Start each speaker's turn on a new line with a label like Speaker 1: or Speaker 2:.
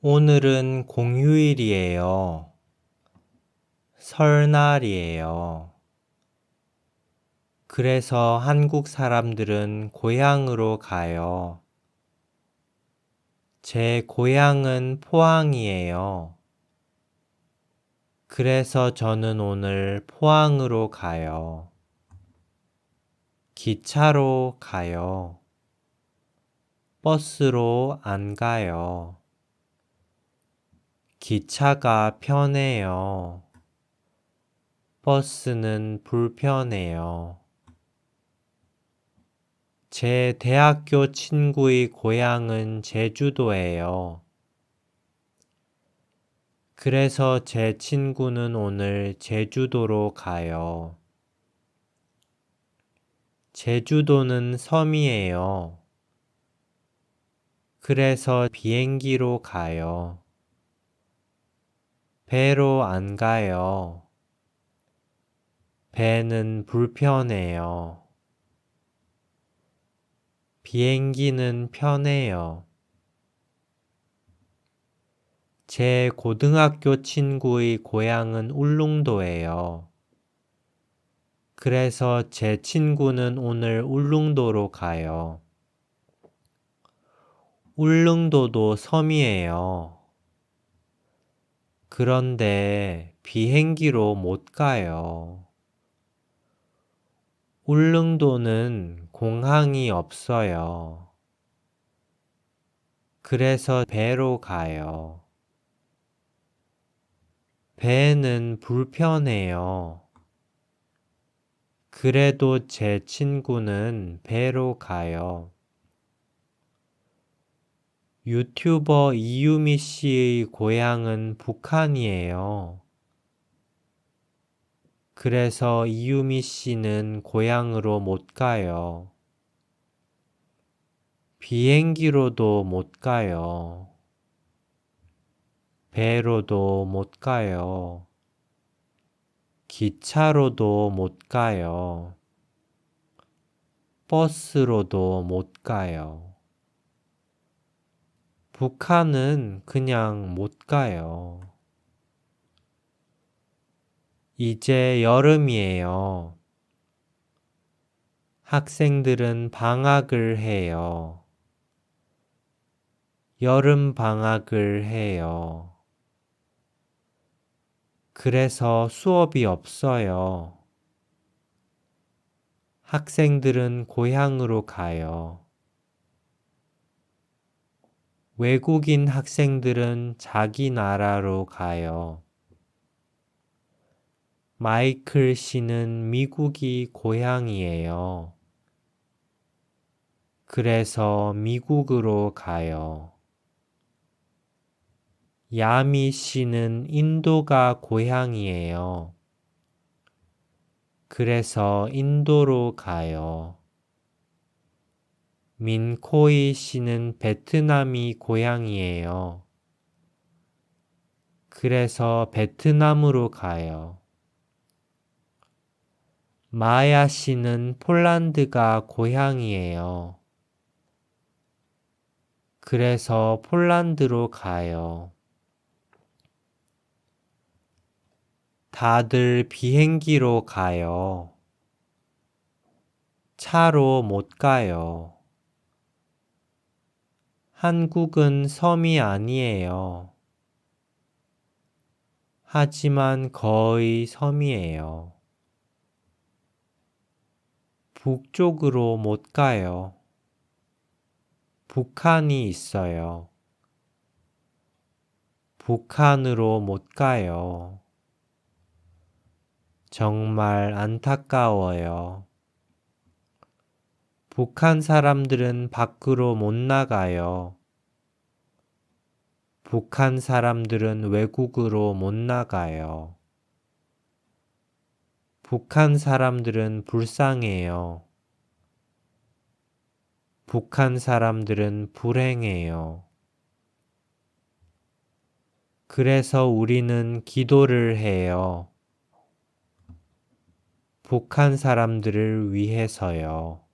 Speaker 1: 오늘은 공휴일이에요. 설날이에요. 그래서 한국 사람들은 고향으로 가요. 제 고향은 포항이에요. 그래서 저는 오늘 포항으로 가요. 기차로 가요. 버스로 안 가요. 기차가 편해요. 버스는 불편해요. 제 대학교 친구의 고향은 제주도예요. 그래서 제 친구는 오늘 제주도로 가요. 제주도는 섬이에요. 그래서 비행기로 가요. 배로 안 가요. 배는 불편해요. 비행기는 편해요. 제 고등학교 친구의 고향은 울릉도예요. 그래서 제 친구는 오늘 울릉도로 가요. 울릉도도 섬이에요. 그런데 비행기로 못 가요. 울릉도는 공항이 없어요. 그래서 배로 가요. 배는 불편해요. 그래도 제 친구는 배로 가요. 유튜버 이유미 씨의 고향은 북한이에요. 그래서 이유미 씨는 고향으로 못 가요. 비행기로도 못 가요. 배로도 못 가요. 기차로도 못 가요. 버스로도 못 가요. 북한은 그냥 못 가요. 이제 여름이에요. 학생들은 방학을 해요. 여름 방학을 해요. 그래서 수업이 없어요. 학생들은 고향으로 가요. 외국인 학생들은 자기 나라로 가요. 마이클 씨는 미국이 고향이에요. 그래서 미국으로 가요. 야미 씨는 인도가 고향이에요. 그래서 인도로 가요. 민코이 씨는 베트남이 고향이에요. 그래서 베트남으로 가요. 마야 씨는 폴란드가 고향이에요. 그래서 폴란드로 가요. 다들 비행기로 가요. 차로 못 가요. 한국은 섬이 아니에요. 하지만 거의 섬이에요. 북쪽으로 못 가요. 북한이 있어요. 북한으로 못 가요. 정말 안타까워요. 북한 사람들은 밖으로 못 나가요. 북한 사람들은 외국으로 못 나가요. 북한 사람들은 불쌍해요. 북한 사람들은 불행해요. 그래서 우리는 기도를 해요. 북한 사람들을 위해서요.